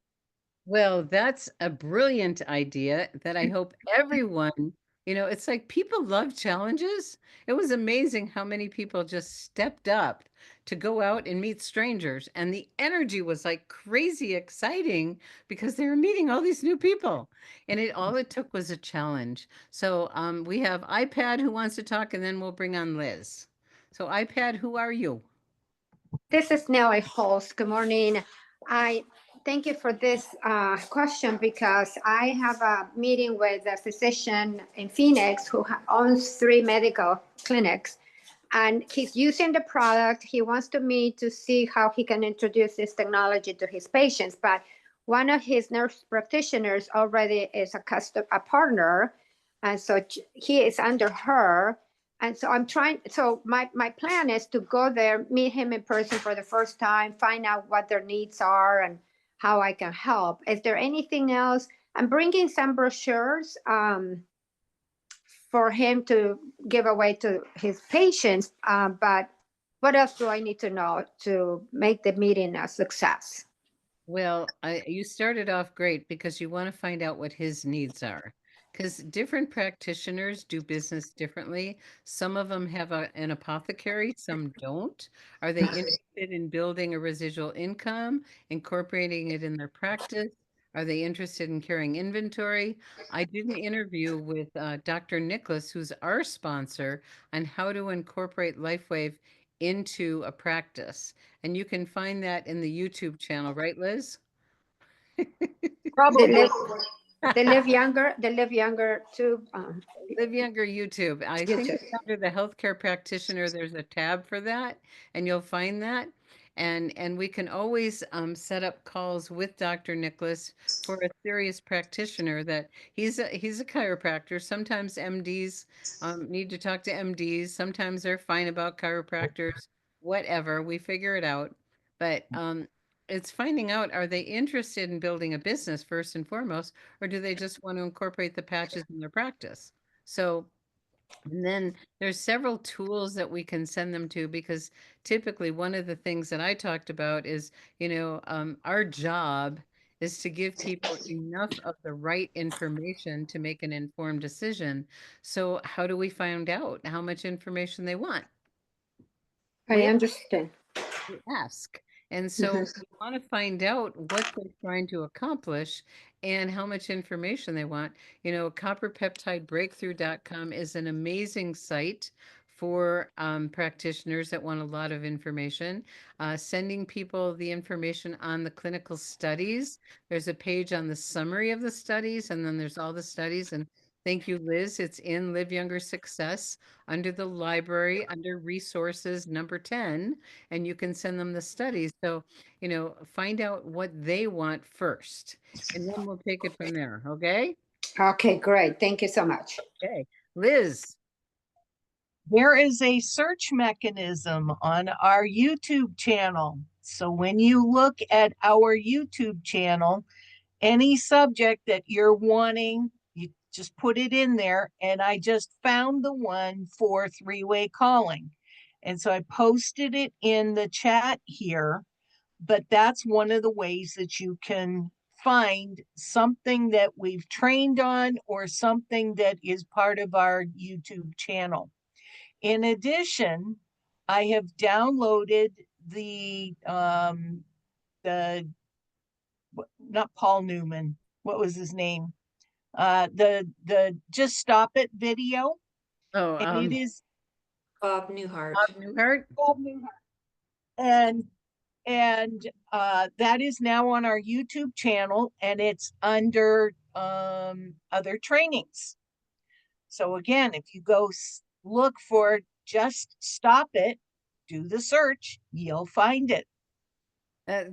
Well, that's a brilliant idea that I hope everyone, it's like people love challenges. It was amazing how many people just stepped up to go out and meet strangers. And the energy was like crazy exciting because they were meeting all these new people. And all it took was a challenge. So we have iPad who wants to talk, and then we'll bring on Liz. So iPad, who are you? This is Nellie Holst. Good morning. I thank you for this question because I have a meeting with a physician in Phoenix who owns 3 medical clinics, and he's using the product. He wants to meet to see how he can introduce this technology to his patients. But one of his nurse practitioners already is a partner, and so he is under her. And so my plan is to go there, meet him in person for the first time, find out what their needs are and how I can help. Is there anything else? I'm bringing some brochures for him to give away to his patients, but what else do I need to know to make the meeting a success? Well, you started off great because you want to find out what his needs are. Because different practitioners do business differently. Some of them have an apothecary, some don't. Are they interested in building a residual income, incorporating it in their practice? Are they interested in carrying inventory? I did an interview with Dr. Nicholas, who's our sponsor, on how to incorporate LifeWave into a practice. And you can find that in the YouTube channel, right, Liz? Probably. They live younger too. Live Younger YouTube. I think YouTube. it's under the healthcare practitioner. There's a tab for that, and you'll find that. And we can always set up calls with Dr. Nicholas for a serious practitioner that he's a chiropractor. Sometimes MDs need to talk to MDs. Sometimes they're fine about chiropractors. Whatever, we figure it out. But it's finding out, are they interested in building a business first and foremost, or do they just want to incorporate the patches in their practice? So, and then there's several tools that we can send them to, because typically one of the things that I talked about is, our job is to give people enough of the right information to make an informed decision. So how do we find out how much information they want? I understand. We ask. And so we want to find out what they're trying to accomplish and how much information they want. CopperPeptideBreakthrough.com is an amazing site for practitioners that want a lot of information, sending people the information on the clinical studies. There's a page on the summary of the studies, and then there's all the studies. And thank you, Liz. It's in Live Younger Success under the library, under resources number 10, and you can send them the studies. So, you know, find out what they want first, and then we'll take it from there. Okay? Okay, great. Thank you so much. Okay. Liz. There is a search mechanism on our YouTube channel. So when you look at our YouTube channel, any subject that you're wanting, you just put it in there. And I just found the one for three-way calling. And so I posted it in the chat here, but that's one of the ways that you can find something that we've trained on or something that is part of our YouTube channel. In addition, I have downloaded the not Paul Newman, what was his name? The Just Stop It video. Oh, and it is Bob Newhart. Bob Newhart. And that is now on our YouTube channel, and it's under other trainings. So again, if you go look for Just Stop It, do the search, you'll find it.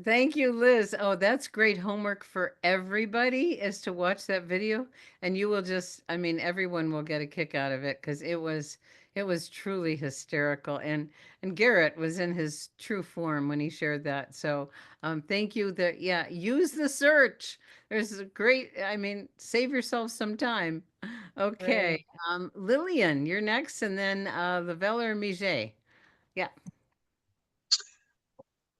Thank you, Liz. Oh, that's great homework for everybody, is to watch that video, and you will just, I mean, everyone will get a kick out of it, because it was truly hysterical, and Garrett was in his true form when he shared that. So thank you. Yeah, use the search. There's a great, I mean, save yourself some time. Okay. Lillian, you're next, and then the Veller Miget. Yeah.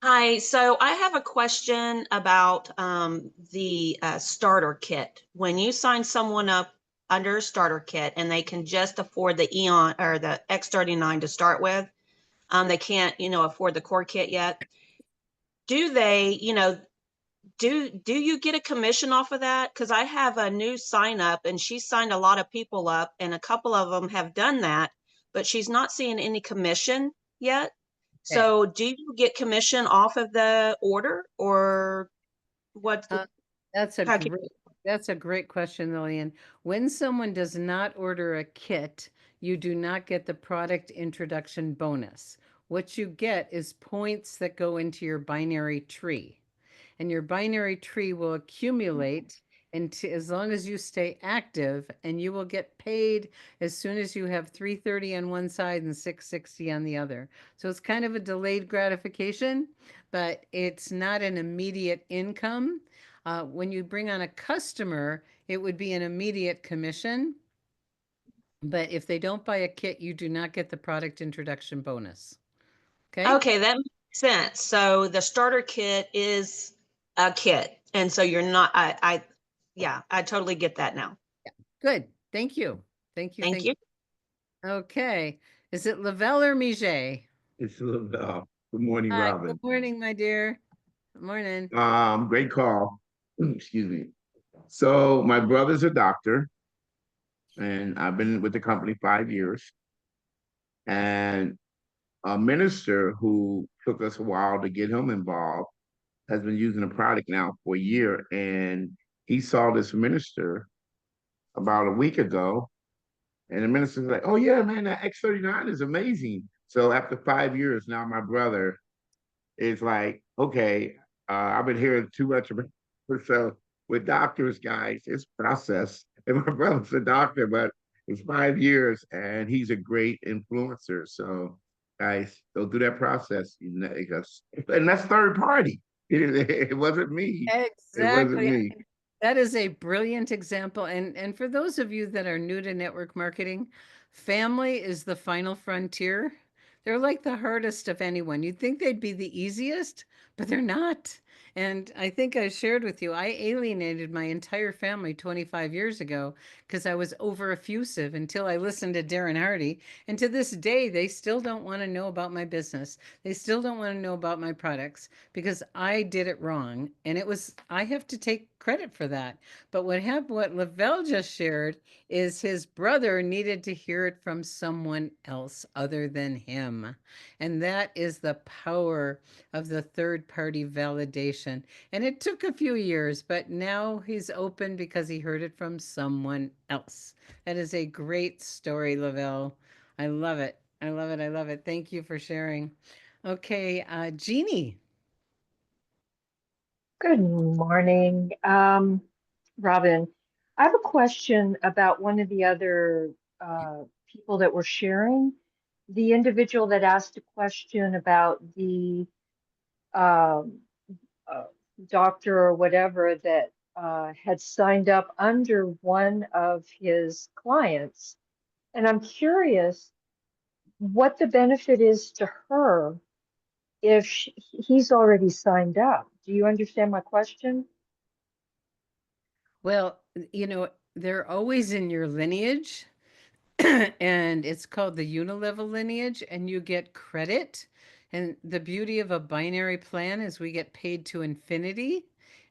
Hi, so I have a question about the starter kit. When you sign someone up under a starter kit and they can just afford the Eon or the X39 to start with, they can't, afford the core kit yet. Do they, do you get a commission off of that? Because I have a new sign up, and she signed a lot of people up, and a couple of them have done that, but she's not seeing any commission yet. So do you get commission off of the order, or what? That's a great question, Lillian. When someone does not order a kit, you do not get the product introduction bonus. What you get is points that go into your binary tree, and your binary tree will accumulate as long as you stay active, and you will get paid as soon as you have 330 on one side and 660 on the other. So it's kind of a delayed gratification, but it's not an immediate income. When you bring on a customer, it would be an immediate commission. But if they don't buy a kit, you do not get the product introduction bonus. Okay, that makes sense. So the starter kit is a kit, and so you're not, yeah, I totally get that now. Yeah. Good. Thank you. Thank you. Thank you. Okay. Is it Lavelle or Miget? It's Lavelle. Good morning, Hi, Robin. good morning, my dear. Good morning. Great call. Excuse me. So my brother's a doctor, and I've been with the company 5 years. And a minister who took us a while to get him involved has been using the product now for a year, and he saw this minister about a week ago, and the minister's like, "Oh yeah, man, that X39 is amazing." So after 5 years, now my brother is like, "Okay, I've been hearing too much about it." So with doctors, guys, it's process. And my brother's a doctor, but it's 5 years, and he's a great influencer. So guys, go through that process. And that's third party. It wasn't me. Exactly. It wasn't me. That is a brilliant example. And for those of you that are new to network marketing, family is the final frontier. They're like the hardest of anyone. You'd think they'd be the easiest, but they're not. And I think I shared with you, I alienated my entire family 25 years ago because I was over effusive until I listened to Darren Hardy. And to this day, they still don't want to know about my business. They still don't want to know about my products because I did it wrong. And I have to take credit for that. But what Lavelle just shared is his brother needed to hear it from someone else other than him. And that is the power of the third party validation. And it took a few years, but now he's open because he heard it from someone else. That is a great story, Lavelle. I love it. I love it. I love it. Thank you for sharing. Okay, Jeannie. Good morning, Robin. I have a question about one of the other people that were sharing. The individual that asked a question about the um, doctor or whatever that had signed up under one of his clients. And I'm curious what the benefit is to her if he's already signed up. Do you understand my question? Well, they're always in your lineage, and it's called the unilevel lineage, and you get credit. And the beauty of a binary plan is we get paid to infinity.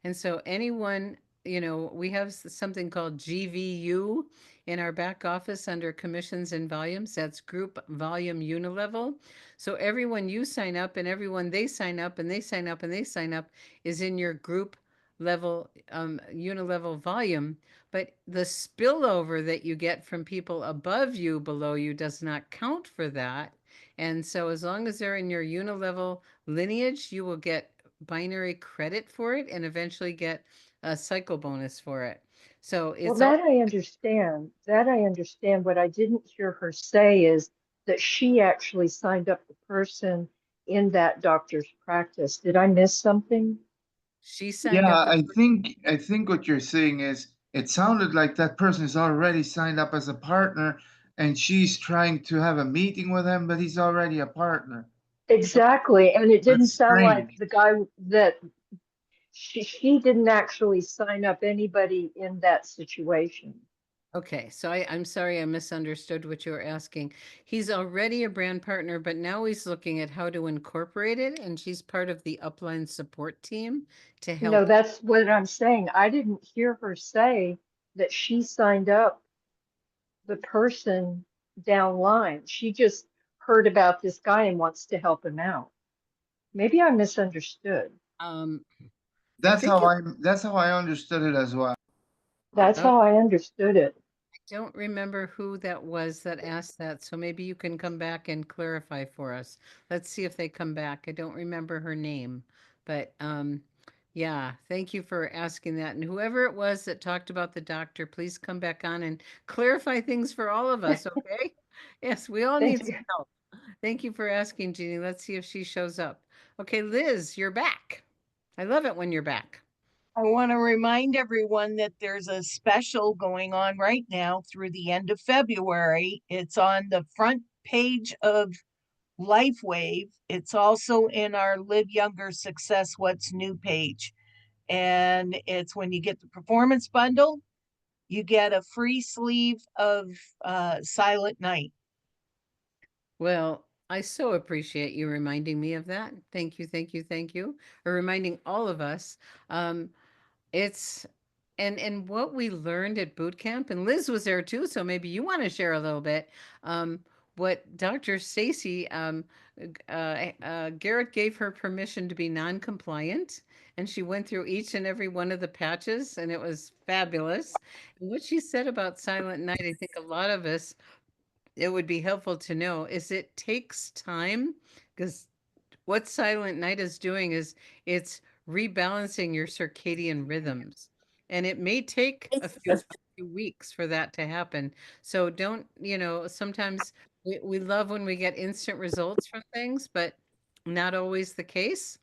And so anyone, we have something called GVU in our back office under commissions and volumes. That's group volume unilevel. So everyone you sign up and everyone they sign up and they sign up and they sign up is in your group level unilevel volume, but the spillover that you get from people above you, below you, does not count for that. And so as long as they're in your unilevel lineage, you will get binary credit for it and eventually get a cycle bonus for it. So Well, it's all that I understand. That I understand. What I didn't hear her say is that she actually signed up the person in that doctor's practice. Did I miss something? she signed Yeah, up. I think what you're saying is it sounded like that person is already signed up as a partner and she's trying to have a meeting with him, but he's already a partner. Exactly. And it didn't That's sound like strange. the guy that she didn't actually sign up anybody in that situation. Okay, so I'm sorry I misunderstood what you were asking. He's already a brand partner, but now he's looking at how to incorporate it, and she's part of the upline support team to No, help. that's what I'm saying. I didn't hear her say that she signed up the person downline. She just heard about this guy and wants to help him out. Maybe I misunderstood. Um, That's think how I understood it as well. That's how I understood it. I don't remember who that was that asked that, so maybe you can come back and clarify for us. Let's see if they come back. I don't remember her name, but yeah, thank you for asking that. And whoever it was that talked about the doctor, please come back on and clarify things for all of us, okay? Yes, we all need Thank some you. help. Thank you for asking, Jeannie. Let's see if she shows up. Okay, Liz, you're back. I love it when you're back. I want to remind everyone that there's a special going on right now through the end of February. It's on the front page of LifeWave. It's also in our Live Younger Success What's New page. And it's when you get the performance bundle, you get a free sleeve of Silent Night. Well, I so appreciate you reminding me of that. Thank you, thank you, thank you, or reminding all of us. Um, it's and what we learned at boot camp, and Liz was there too, so maybe you want to share a little bit. What Dr. Stacy, Garrett gave her permission to be non-compliant, and she went through each and every one of the patches, and it was fabulous. And what she said about Silent Night, I think a lot of us, it would be helpful to know, is it takes time, because what Silent Night is doing is it's rebalancing your circadian rhythms. And it may take a few weeks for that to happen. So don't, sometimes we love when we get instant results from things, but not always the case.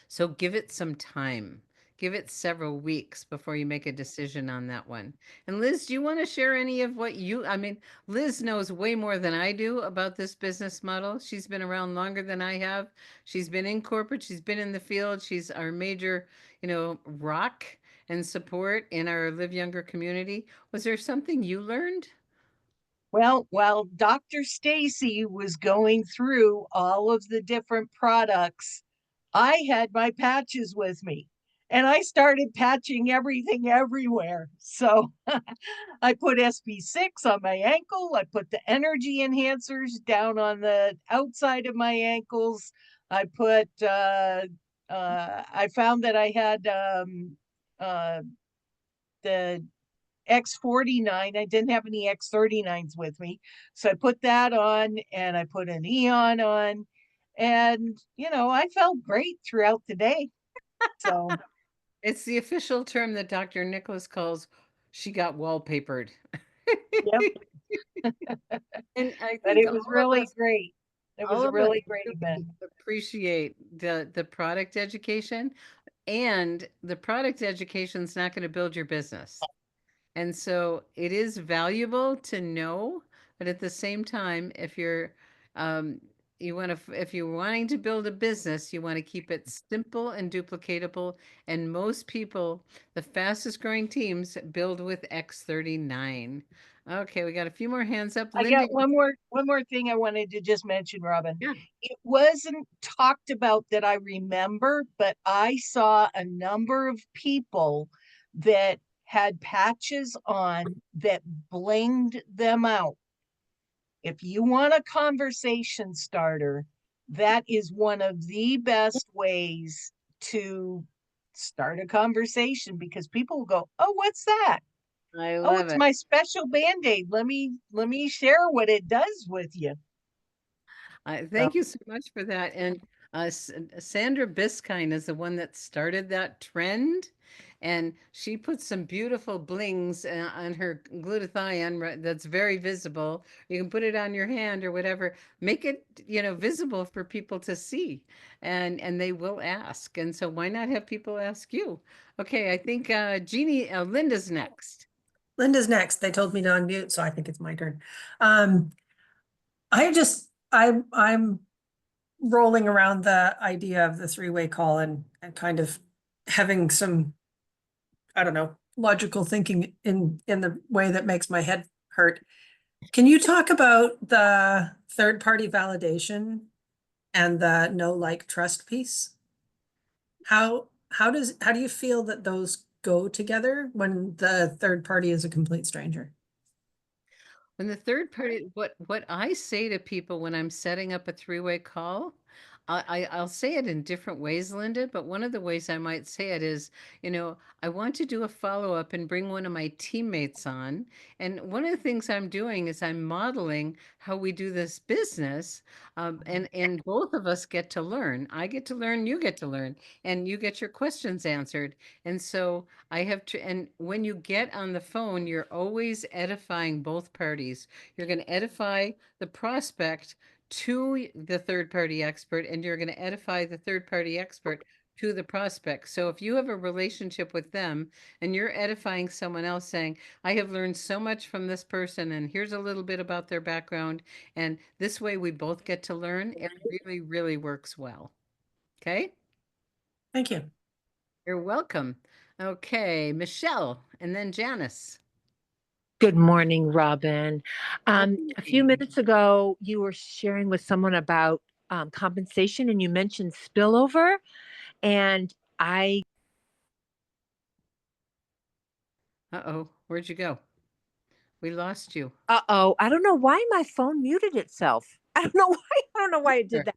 So give it some time. give it several weeks before you make a decision on that one. And Liz, do you want to share any of what I mean, Liz knows way more than I do about this business model. She's been around longer than I have. She's been in corporate, she's been in the field. She's our major, rock and support in our Live Younger community. Was there something you learned? Well, while Dr. Stacy was going through all of the different products, I had my patches with me and I started patching everything everywhere. So I put SB6 on my ankle. I put the energy enhancers down on the outside of my ankles. I put, I found that I had the X49. I didn't have any X39s with me. So I put that on and I put an Eon on. And, I felt great throughout the day. So It's the official term that Dr. Nicholas calls she got wallpapered. Yep. And I But think it was all of really us- great. It was all a of us really great really event. appreciate the product education, and the product education is not going to build your business. And so it is valuable to know, but at the same time, if you're if you're wanting to build a business, you want to keep it simple and duplicatable. And most people, the fastest growing teams, build with X39. Okay, we got a few more hands up. I Linda, got one more thing I wanted to just mention, Robin. Yeah. It wasn't talked about that I remember, but I saw a number of people that had patches on that blinged them out. If you want a conversation starter, that is one of the best ways to start a conversation, because people will go, "Oh, what's that? I Oh, love it's it. my special Band-Aid. Let me share what it does with you." Thank you so much for that. And Sandra Biskine is the one that started that trend. And she put some beautiful blings on her glutathione that's very visible. You can put it on your hand or whatever. Make it, visible for people to see. And they will ask. And so why not have people ask you? Okay, I think Linda's next. Linda's next. They told me to unmute, so I think it's my turn. I'm rolling around the idea of the three-way call and kind of having some, I don't know, logical thinking in the way that makes my head hurt. Can you talk about the third-party validation and the know, like, trust piece? How do you feel that those go together when the third party is a complete stranger? When the third party, what I say to people when I'm setting up a three-way call, I'll say it in different ways, Linda, but one of the ways I might say it is, I want to do a follow-up and bring one of my teammates on. And one of the things I'm doing is I'm modeling how we do this business. And both of us get to learn. I get to learn, you get to learn, and you get your questions answered. And so I have to, and when you get on the phone, you're always edifying both parties. You're going to edify the prospect to the third party expert, and you're going to edify the third party expert to the prospect. So if you have a relationship with them and you're edifying someone else saying, I have learned so much from this person, and here's a little bit about their background, and this way we both get to learn, it really, really works well. Okay? Thank you. You're welcome. Okay, Michelle, and then Janice. Good morning, Robin. A few minutes ago, you were sharing with someone about compensation, and you mentioned spillover. And Uh-oh, where'd you go? We lost you. I don't know why my phone muted itself. I don't know why it did that.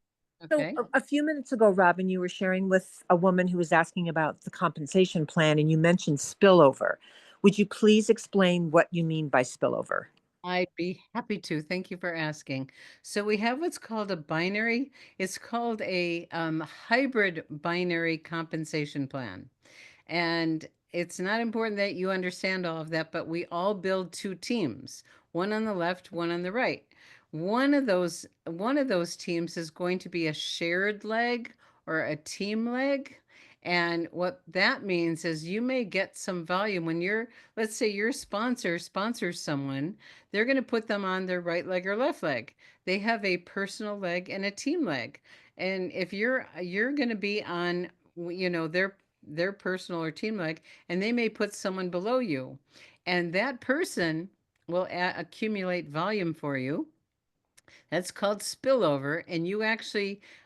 Okay. So a few minutes ago, Robin, you were sharing with a woman who was asking about the compensation plan, and you mentioned spillover. Would you please explain what you mean by spillover? I'd be happy to. Thank you for asking. So we have what's called a binary. It's called a hybrid binary compensation plan. And it's not important that you understand all of that, but we all build two teams, one on the left, one on the right. One of those teams is going to be a shared leg or a team leg. And what that means is you may get some volume when let's say your sponsor sponsors someone, they're going to put them on their right leg or left leg. They have a personal leg and a team leg. And if you're going to be on, their personal or team leg, and they may put someone below you, and that person will accumulate volume for you. That's called spillover, and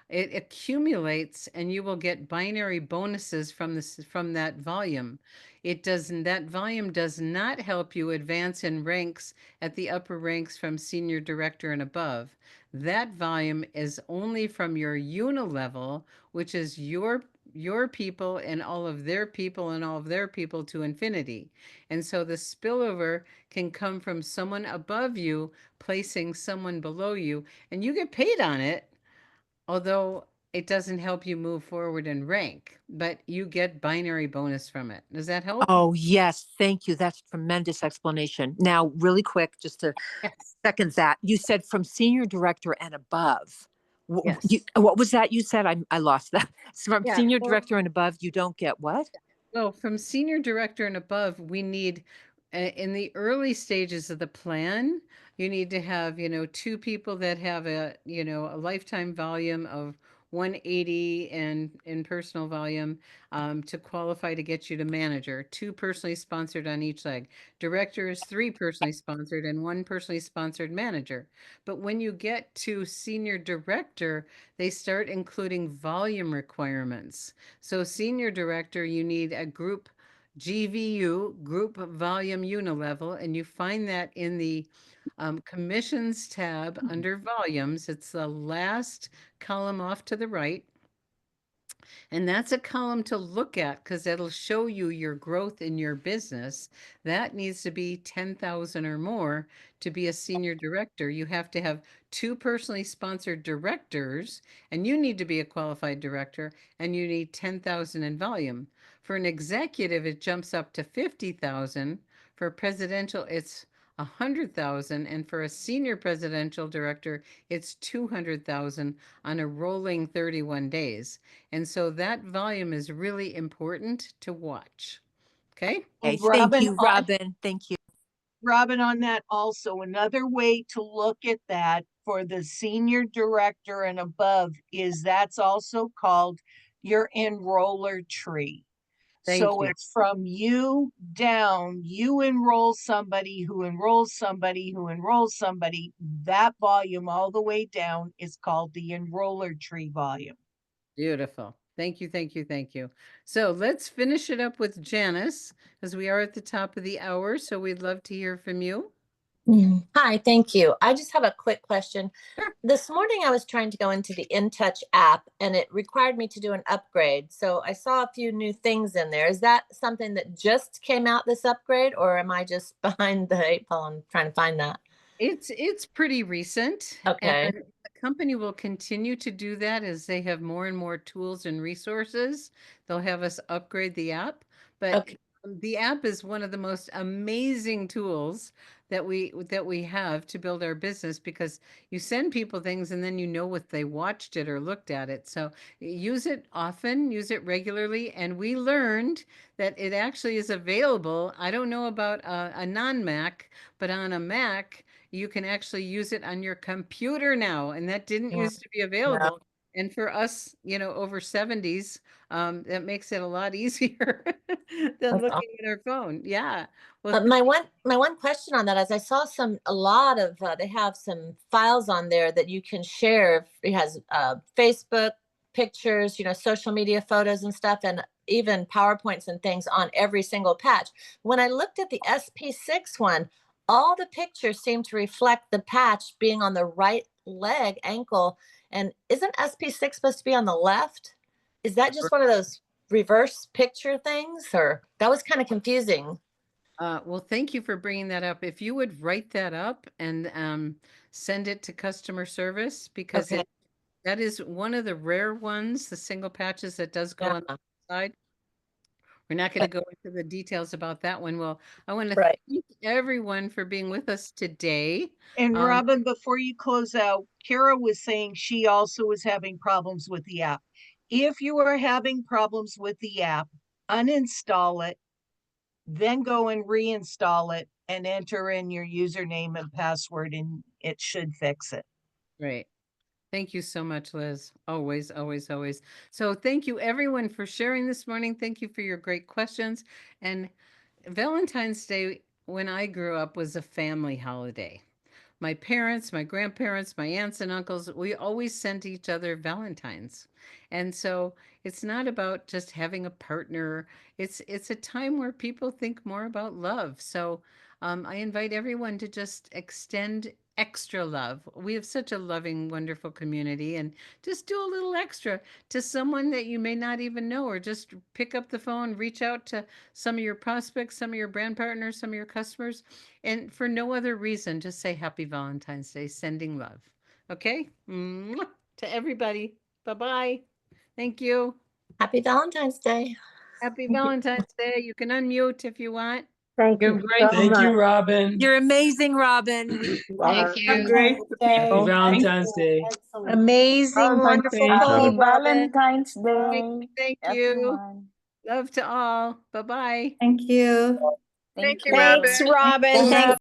it accumulates, and you will get binary bonuses from that volume. That volume does not help you advance in ranks at the upper ranks from senior director and above. That volume is only from your unilevel, which is your people and all of their people and all of their people to infinity. And so the spillover can come from someone above you placing someone below you, and you get paid on it, although it doesn't help you move forward in rank, but you get binary bonus from it. Does that help? Oh, yes. Thank you. That's a tremendous explanation. Now, really quick, just to second that, you said from senior director and above. Yes. What was that you said? I lost that. So from Yeah, senior well- director and above, you don't get what? Well, from senior director and above, we need, in the early stages of the plan, you need to have, two people that have a lifetime volume of 180 and in personal volume, to qualify to get you to manager. 2 personally sponsored on each leg. Director is 3 personally sponsored and 1 personally sponsored manager. But when you get to senior director, they start including volume requirements. So senior director, you need a group GVU, group volume unilevel, and you find that in the commissions tab under volumes. It's the last column off to the right. And that's a column to look at because it'll show you your growth in your business. That needs to be 10,000 or more to be a senior director. You have to have 2 personally sponsored directors, and you need to be a qualified director, and you need 10,000 in volume. For an executive, it jumps up to 50,000. For a presidential, it's 100,000, and for a senior presidential director, it's 200,000 on a rolling 31 days. And so that volume is really important to watch. Okay? Okay, thank Robin, you, Robin. Thank you. Robin, on that also, another way to look at that for the senior director and above is that's also called your enroller tree. Thank So you. it's from you down, you enroll somebody who enrolls somebody who enrolls somebody. That volume all the way down is called the enroller tree volume. Beautiful. Thank you, thank you, thank you. So let's finish it up with Janice, as we are at the top of the hour. So we'd love to hear from you. Hi, thank you. I just have a quick question. This morning I was trying to go into the InTouch app and it required me to do an upgrade. So I saw a few new things in there. Is that something that just came out, this upgrade, or am I just behind the 8 ball and trying to find that? It's pretty recent. Okay. And the company will continue to do that as they have more and more tools and resources. They'll have us upgrade the app. But Okay. the app is one of the most amazing tools that we have to build our business, because you send people things and then you know if they watched it or looked at it. So use it often, use it regularly. And we learned that it actually is available. I don't know about a non-Mac, but on a Mac, you can actually use it on your computer now. And that didn't Yeah. used to be available. And for us, over 70s, that makes it a lot easier than That's looking at our phone. Yeah. Well, My one question on that is I saw a lot of they have some files on there that you can share. It has Facebook pictures, social media photos and stuff, and even PowerPoints and things on every single patch. When I looked at the SP6 one, all the pictures seem to reflect the patch being on the right leg, ankle. And isn't SP6 supposed to be on the left? Is that just one of those reverse picture things, or that was kind of confusing? Well, thank you for bringing that up. If you would write that up and send it to customer service, because Okay. that is one of the rare ones, the single patches that does go on the side. We're not going to go into the details about that one. Well, I want to Right. thank everyone for being with us today. And Robin, before you close out, Kara was saying she also was having problems with the app. If you are having problems with the app, uninstall it, then go and reinstall it and enter in your username and password, and it should fix it. Great. Thank you so much, Liz. Always, always, always. So thank you everyone for sharing this morning. Thank you for your great questions. And Valentine's Day, when I grew up, was a family holiday. My parents, my grandparents, my aunts and uncles, we always sent each other Valentines. And so it's not about just having a partner. It's a time where people think more about love. So I invite everyone to just extend extra love. We have such a loving, wonderful community, and just do a little extra to someone that you may not even know, or just pick up the phone, reach out to some of your prospects, some of your brand partners, some of your customers, and for no other reason, just say Happy Valentine's Day, sending love. Okay? Mwah! To everybody. Bye-bye. Thank you. Happy Valentine's Day. Happy Valentine's Day. You can unmute if you want. Thank You're you great. so Thank you, much. Robin. You're amazing, Robin. Thank you. Great. Happy Day. Valentine's Day. Excellent. Amazing, Valentine's wonderful Day. call, Happy Robin. Valentine's Day, Thank you. everyone. Love to all. Bye-bye. Thank you. Thank you, Thanks, Robin. Robin. Thanks.